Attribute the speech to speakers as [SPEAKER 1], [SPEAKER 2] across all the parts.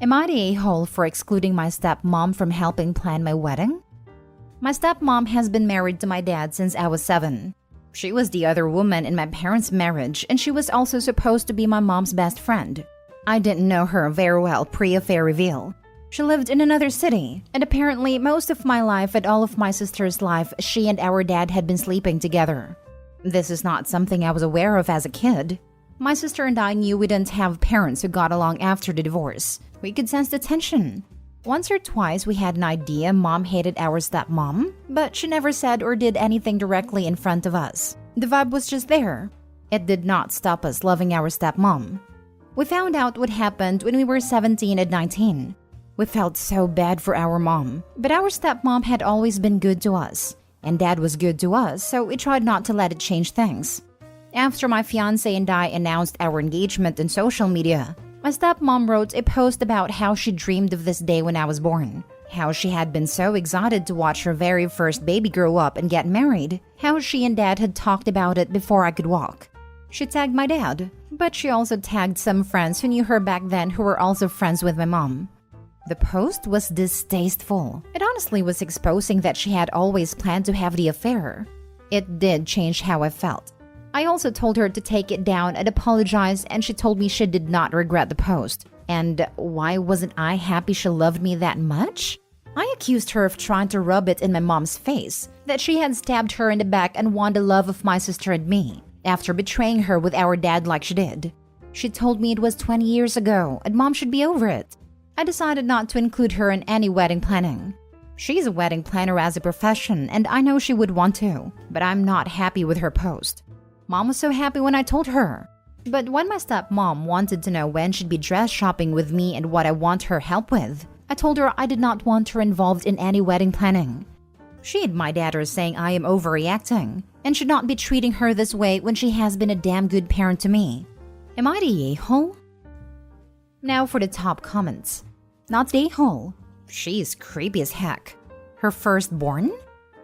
[SPEAKER 1] Am I the a-hole for excluding my stepmom from helping plan my wedding? My stepmom has been married to my dad since I was 7. She was the other woman in my parents' marriage, and she was also supposed to be my mom's best friend. I didn't know her very well pre-affair reveal. She lived in another city, and apparently most of my life and all of my sister's life, she and our dad had been sleeping together. This is not something I was aware of as a kid. My sister and I knew we didn't have parents who got along after the divorce. We could sense the tension. Once or twice we had an idea mom hated our stepmom, but she never said or did anything directly in front of us. The vibe was just there. It did not stop us loving our stepmom. We found out what happened when we were 17 and 19. We felt so bad for our mom, but our stepmom had always been good to us, and dad was good to us, so we tried not to let it change things. After my fiancé and I announced our engagement in social media, my stepmom wrote a post about how she dreamed of this day when I was born, how she had been so excited to watch her very first baby grow up and get married, how she and dad had talked about it before I could walk. She tagged my dad, but she also tagged some friends who knew her back then who were also friends with my mom. The post was distasteful. It honestly was exposing that she had always planned to have the affair. It did change how I felt. I also told her to take it down and apologize, and she told me she did not regret the post. And why wasn't I happy she loved me that much? I accused her of trying to rub it in my mom's face, that she had stabbed her in the back and won the love of my sister and me, after betraying her with our dad like she did. She told me it was 20 years ago, and mom should be over it. I decided not to include her in any wedding planning. She's a wedding planner as a profession, and I know she would want to, but I'm not happy with her post. Mom was so happy when I told her. But when my stepmom wanted to know when she'd be dress shopping with me and what I want her help with, I told her I did not want her involved in any wedding planning. She and my dad are saying I am overreacting and should not be treating her this way when she has been a damn good parent to me. Am I the a-hole? Now for the top comments. Not the a-hole. She's creepy as heck. Her firstborn?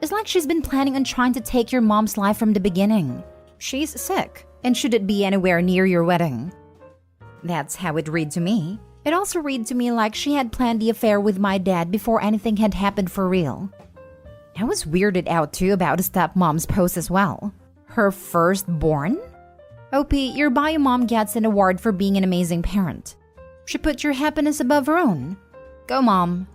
[SPEAKER 1] It's like she's been planning on trying to take your mom's life from the beginning. She's sick and shouldn't be anywhere near your wedding. That's how it read to me. It also read to me like she had planned the affair with my dad before anything had happened for real. I was weirded out too about the stepmom's post as well. Her firstborn? OP, your bio mom gets an award for being an amazing parent. She put your happiness above her own. Go mom.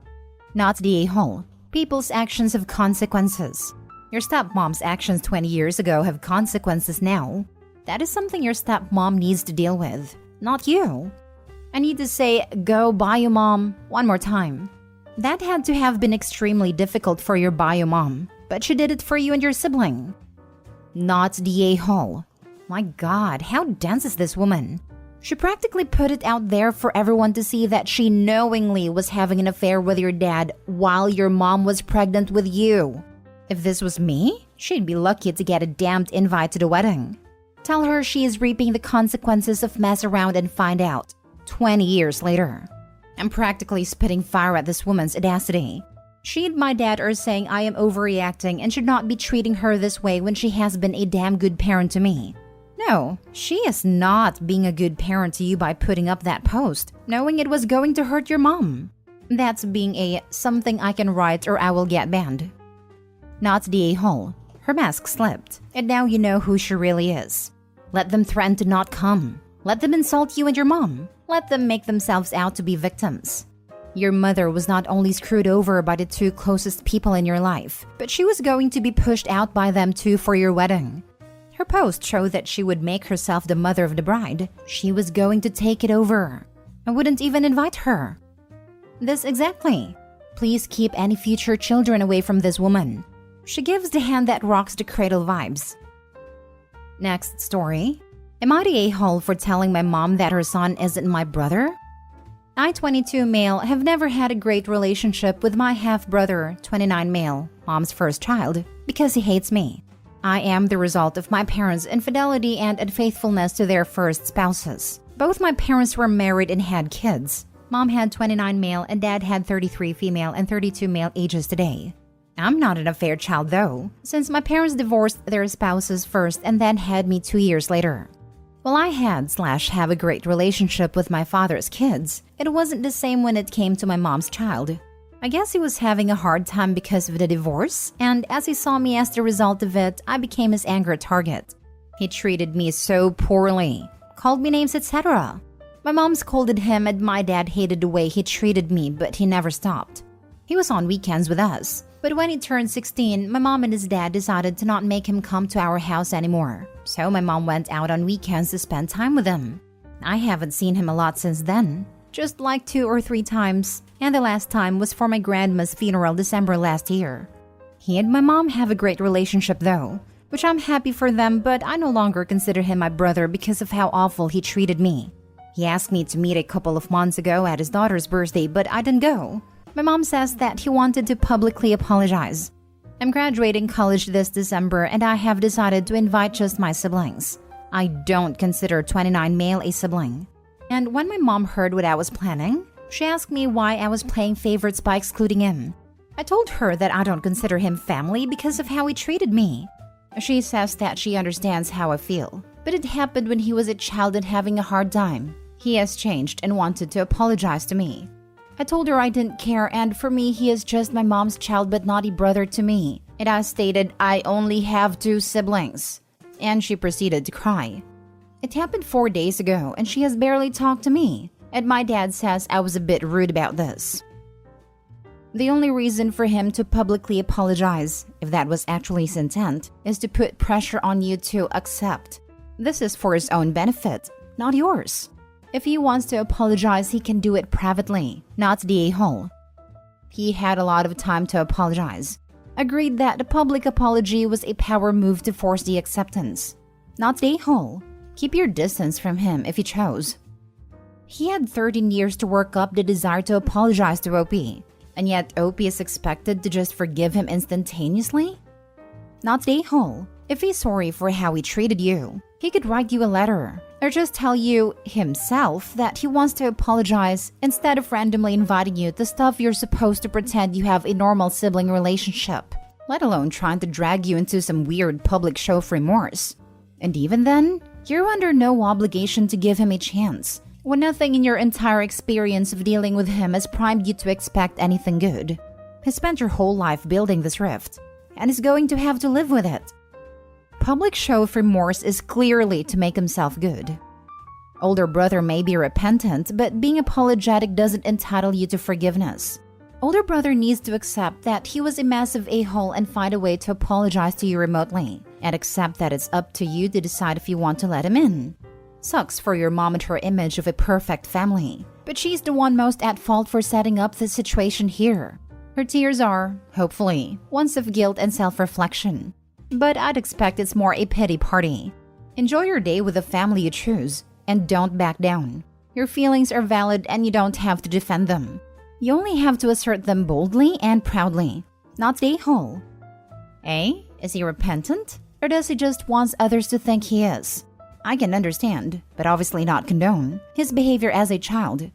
[SPEAKER 1] Not the a-hole. People's actions have consequences. Your stepmom's actions 20 years ago have consequences now. That is something your stepmom needs to deal with, not you. I need to say, go bio mom, one more time. That had to have been extremely difficult for your bio mom, but she did it for you and your sibling. Not the a-hole. My God, how dense is this woman? She practically put it out there for everyone to see that she knowingly was having an affair with your dad while your mom was pregnant with you. If this was me, she'd be lucky to get a damned invite to the wedding. Tell her she is reaping the consequences of mess around and find out 20 years later. I'm practically spitting fire at this woman's audacity. She and my dad are saying I am overreacting and should not be treating her this way when she has been a damn good parent to me. No, she is not being a good parent to you by putting up that post, knowing it was going to hurt your mom. That's being a something I can write or I will get banned. Not the a-hole. Her mask slipped, and now you know who she really is. Let them threaten to not come. Let them insult you and your mom. Let them make themselves out to be victims. Your mother was not only screwed over by the two closest people in your life, but she was going to be pushed out by them too for your wedding. Her post showed that she would make herself the mother of the bride. She was going to take it over. I wouldn't even invite her. This exactly. Please keep any future children away from this woman. She gives the hand that rocks the cradle vibes. Next story. Am I the a-hole for telling my mom that her son isn't my brother? I, 22 male, have never had a great relationship with my half-brother, 29 male, mom's first child, because he hates me. I am the result of my parents' infidelity and unfaithfulness to their first spouses. Both my parents were married and had kids. Mom had 29 male and dad had 33 female and 32 male ages today. I'm not an affair child though, since my parents divorced their spouses first and then had me 2 years later. While I had/have a great relationship with my father's kids, it wasn't the same when it came to my mom's child. I guess he was having a hard time because of the divorce, and as he saw me as the result of it, I became his anger target. He treated me so poorly, called me names, etc. My mom scolded him and my dad hated the way he treated me, but he never stopped. He was on weekends with us, but when he turned 16, my mom and his dad decided to not make him come to our house anymore. So my mom went out on weekends to spend time with him. I haven't seen him a lot since then, just like 2 or 3 times, and the last time was for my grandma's funeral December last year. He and my mom have a great relationship though, which I'm happy for them, but I no longer consider him my brother because of how awful he treated me. He asked me to meet a couple of months ago at his daughter's birthday, but I didn't go. My mom says that he wanted to publicly apologize. I'm graduating college this December and I have decided to invite just my siblings. I don't consider 29 male a sibling. And when my mom heard what I was planning, she asked me why I was playing favorites by excluding him. I told her that I don't consider him family because of how he treated me. She says that she understands how I feel, but it happened when he was a child and having a hard time. He has changed and wanted to apologize to me. I told her I didn't care, and for me, he is just my mom's child but not a brother to me. And I stated I only have 2 siblings. And she proceeded to cry. It happened 4 days ago, and she has barely talked to me. And my dad says I was a bit rude about this. The only reason for him to publicly apologize, if that was actually his intent, is to put pressure on you to accept. This is for his own benefit, not yours. If he wants to apologize, he can do it privately, not the a-hole. He had a lot of time to apologize. Agreed that the public apology was a power move to force the acceptance. Not the a-hole. Keep your distance from him if you chose. He had 13 years to work up the desire to apologize to OP, and yet OP is expected to just forgive him instantaneously? Not the a-hole. If he's sorry for how he treated you, he could write you a letter, or just tell you, himself, that he wants to apologize instead of randomly inviting you to stuff you're supposed to pretend you have a normal sibling relationship, let alone trying to drag you into some weird public show of remorse. And even then, you're under no obligation to give him a chance, when nothing in your entire experience of dealing with him has primed you to expect anything good. He spent your whole life building this rift, and is going to have to live with it. Public show of remorse is clearly to make himself good. Older brother may be repentant, but being apologetic doesn't entitle you to forgiveness. Older brother needs to accept that he was a massive a-hole and find a way to apologize to you remotely, and accept that it's up to you to decide if you want to let him in. Sucks for your mom and her image of a perfect family, but she's the one most at fault for setting up this situation here. Her tears are, hopefully, ones of guilt and self-reflection. But I'd expect it's more a pity party. Enjoy your day with the family you choose, and don't back down. Your feelings are valid and you don't have to defend them. You only have to assert them boldly and proudly, not the a-hole. Is he repentant? Or does he just want others to think he is? I can understand, but obviously not condone, his behavior as a child.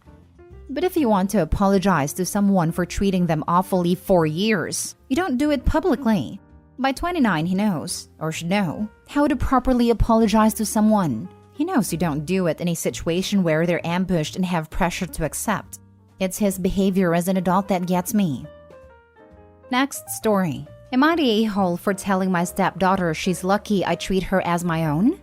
[SPEAKER 1] But if you want to apologize to someone for treating them awfully for years, you don't do it publicly. By 29, he knows, or should know, how to properly apologize to someone. He knows you don't do it in a situation where they're ambushed and have pressure to accept. It's his behavior as an adult that gets me. Next story. Am I the a-hole for telling my stepdaughter she's lucky I treat her as my own?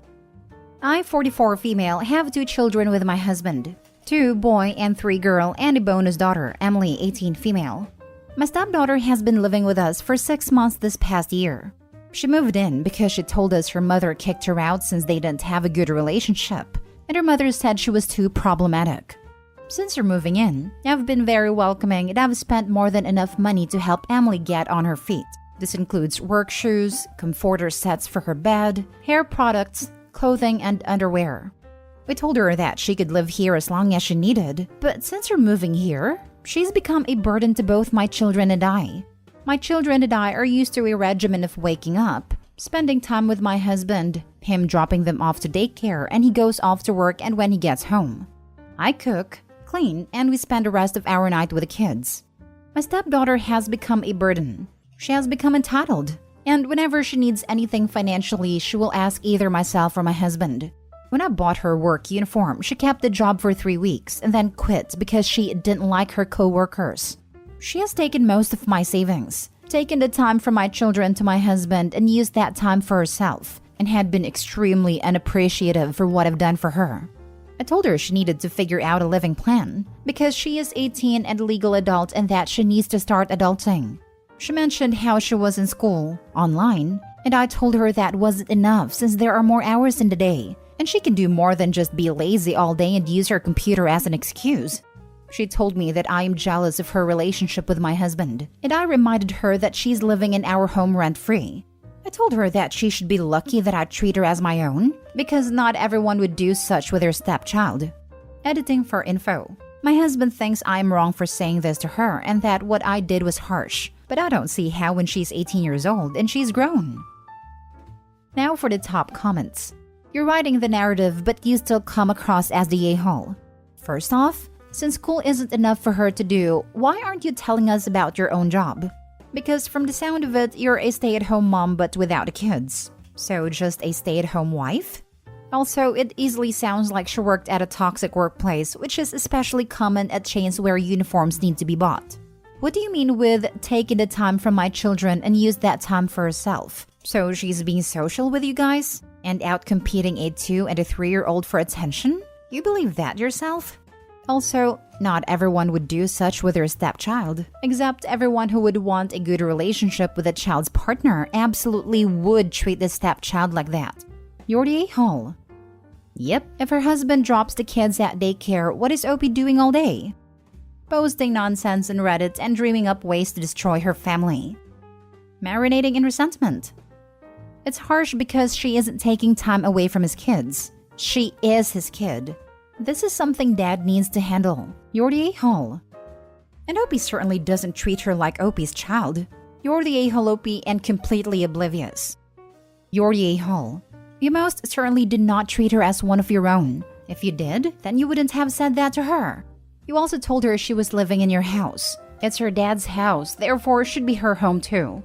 [SPEAKER 1] I, 44 female, have 2 children with my husband. 2 boy and 3 girl, and a bonus daughter, Emily, 18 female. My stepdaughter has been living with us for 6 months this past year. She moved in because she told us her mother kicked her out since they didn't have a good relationship, and her mother said she was too problematic. Since her moving in, I've been very welcoming and I've spent more than enough money to help Emily get on her feet. This includes work shoes, comforter sets for her bed, hair products, clothing, and underwear. We told her that she could live here as long as she needed, but since her moving here, she's become a burden to both my children and I. My children and I are used to a regimen of waking up, spending time with my husband, him dropping them off to daycare, and he goes off to work and when he gets home. I cook, clean, and we spend the rest of our night with the kids. My stepdaughter has become a burden. She has become entitled, and whenever she needs anything financially, she will ask either myself or my husband. When I bought her work uniform, she kept the job for 3 weeks and then quit because she didn't like her co-workers. She has taken most of my savings, taken the time from my children to my husband, and used that time for herself, and had been extremely unappreciative for what I've done for her. I told her she needed to figure out a living plan because she is 18 and a legal adult and that she needs to start adulting. She mentioned how she was in school, online, and I told her that wasn't enough since there are more hours in the day, and she can do more than just be lazy all day and use her computer as an excuse. She told me that I am jealous of her relationship with my husband, and I reminded her that she's living in our home rent-free. I told her that she should be lucky that I treat her as my own, because not everyone would do such with their stepchild. Editing for info. My husband thinks I'm wrong for saying this to her and that what I did was harsh, but I don't see how when she's 18 years old and she's grown. Now for the top comments. You're writing the narrative, but you still come across as the a-hole. First off, since school isn't enough for her to do, why aren't you telling us about your own job? Because from the sound of it, you're a stay-at-home mom but without the kids. So just a stay-at-home wife? Also, it easily sounds like she worked at a toxic workplace, which is especially common at chains where uniforms need to be bought. What do you mean with taking the time from my children and use that time for herself? So she's being social with you guys? And out competing a 2 and a 3-year-old for attention? You believe that yourself? Also, not everyone would do such with their stepchild, except everyone who would want a good relationship with a child's partner absolutely would treat the stepchild like that. You're the a-hole. Yep, if her husband drops the kids at daycare, what is Opie doing all day? Posting nonsense on Reddit and dreaming up ways to destroy her family. Marinating in resentment. It's harsh because she isn't taking time away from his kids. She is his kid. This is something Dad needs to handle. You're the a-hole. And Opie certainly doesn't treat her like Opie's child. You're the a-hole, Opie, and completely oblivious. You're the a-hole. You most certainly did not treat her as one of your own. If you did, then you wouldn't have said that to her. You also told her she was living in your house. It's her dad's house, therefore it should be her home too.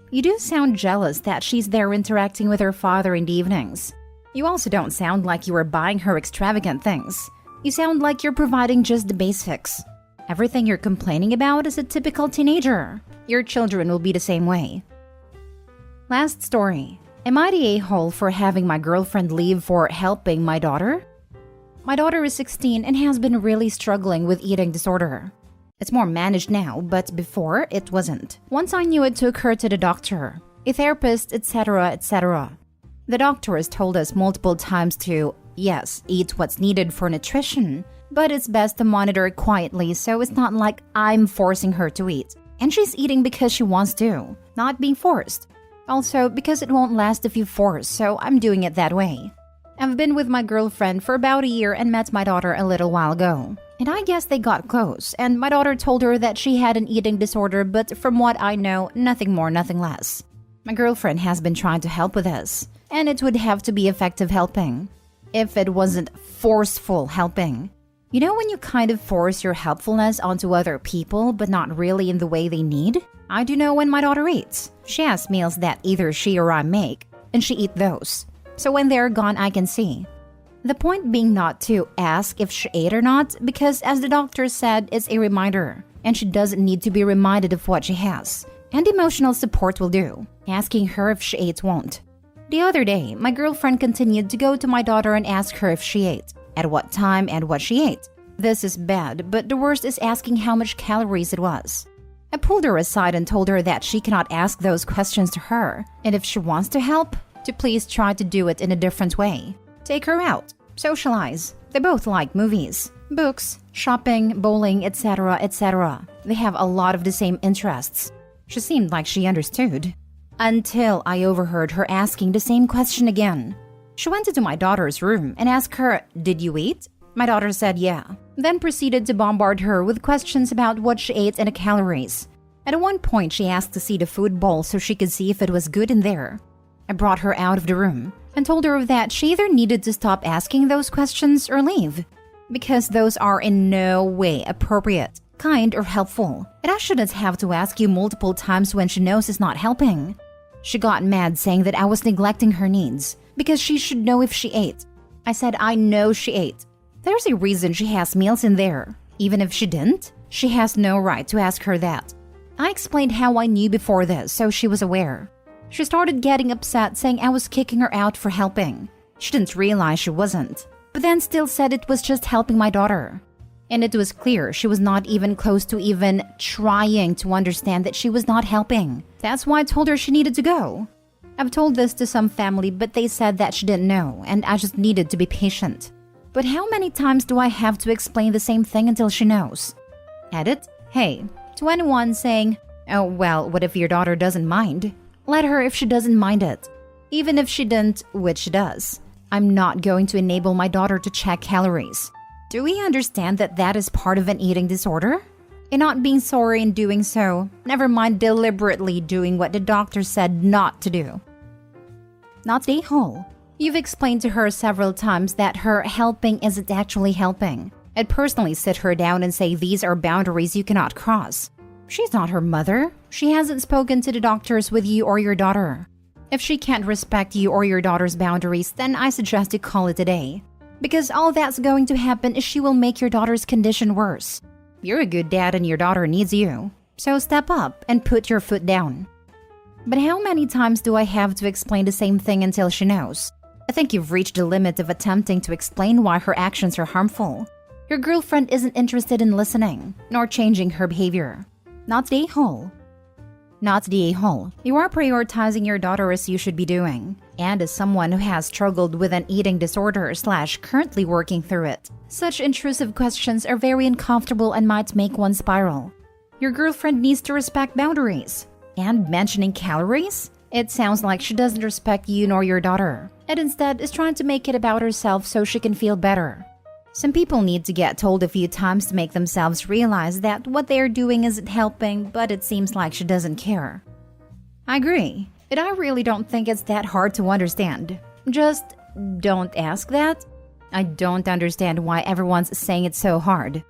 [SPEAKER 1] You do sound jealous that she's there interacting with her father in the evenings. You also don't sound like you were buying her extravagant things. You sound like you're providing just the basics. Everything you're complaining about is a typical teenager. Your children will be the same way. Last story. Am I the a-hole for having my girlfriend leave for helping my daughter? My daughter is 16 and has been really struggling with eating disorder. It's more managed now, but before it wasn't. Once I knew it took her to the doctor, a therapist, etc., etc. The doctor has told us multiple times to, yes, eat what's needed for nutrition, but it's best to monitor it quietly so it's not like I'm forcing her to eat. And she's eating because she wants to, not being forced. Also, because it won't last if you force, so I'm doing it that way. I've been with my girlfriend for about a year and met my daughter a little while ago. And I guess they got close, and my daughter told her that she had an eating disorder, but from what I know, nothing more, nothing less. My girlfriend has been trying to help with this, and it would have to be effective helping. If it wasn't forceful helping. You know when you kind of force your helpfulness onto other people, but not really in the way they need? I do know when my daughter eats. She has meals that either she or I make, and she eats those. So when they're gone, I can see. The point being not to ask if she ate or not, because as the doctor said, it's a reminder, and she doesn't need to be reminded of what she has. And emotional support will do. Asking her if she ate won't. The other day, my girlfriend continued to go to my daughter and ask her if she ate, at what time and what she ate. This is bad, but the worst is asking how much calories it was. I pulled her aside and told her that she cannot ask those questions to her, and if she wants to help, to please try to do it in a different way. Take her out, socialize. They both like movies, books, shopping, bowling, etc., etc. They have a lot of the same interests. She seemed like she understood. Until I overheard her asking the same question again. She went into my daughter's room and asked her, "Did you eat?" My daughter said yeah, then proceeded to bombard her with questions about what she ate and the calories. At one point, she asked to see the food bowl so she could see if it was good in there. I brought her out of the room and told her that she either needed to stop asking those questions or leave, because those are in no way appropriate, kind, or helpful, and I shouldn't have to ask you multiple times when she knows it's not helping. She got mad saying that I was neglecting her needs, because she should know if she ate. I said I know she ate. There's a reason she has meals in there. Even if she didn't, she has no right to ask her that. I explained how I knew before this, so she was aware. She started getting upset, saying I was kicking her out for helping. She didn't realize she wasn't, but then still said it was just helping my daughter. And it was clear she was not even close to even trying to understand that she was not helping. That's why I told her she needed to go. I've told this to some family, but they said that she didn't know, and I just needed to be patient. But how many times do I have to explain the same thing until she knows? Edit. Hey, to anyone saying, oh, well, what if your daughter doesn't mind? Let her if she doesn't mind it. Even if she didn't, which she does. I'm not going to enable my daughter to check calories. Do we understand that that is part of an eating disorder? And not being sorry in doing so, never mind deliberately doing what the doctor said not to do. Not stay whole. You've explained to her several times that her helping isn't actually helping. I'd personally sit her down and say these are boundaries you cannot cross. She's not her mother. She hasn't spoken to the doctors with you or your daughter. If she can't respect you or your daughter's boundaries, then I suggest you call it a day. Because all that's going to happen is she will make your daughter's condition worse. You're a good dad and your daughter needs you. So step up and put your foot down. But how many times do I have to explain the same thing until she knows? I think you've reached the limit of attempting to explain why her actions are harmful. Your girlfriend isn't interested in listening, nor changing her behavior. Not the a-hole. Not the a-hole. You are prioritizing your daughter as you should be doing. And as someone who has struggled with an eating disorder / currently working through it, such intrusive questions are very uncomfortable and might make one spiral. Your girlfriend needs to respect boundaries. And mentioning calories? It sounds like she doesn't respect you nor your daughter, and instead is trying to make it about herself so she can feel better. Some people need to get told a few times to make themselves realize that what they are doing isn't helping, but it seems like she doesn't care. I agree, and I really don't think it's that hard to understand. Just don't ask that. I don't understand why everyone's saying it's so hard.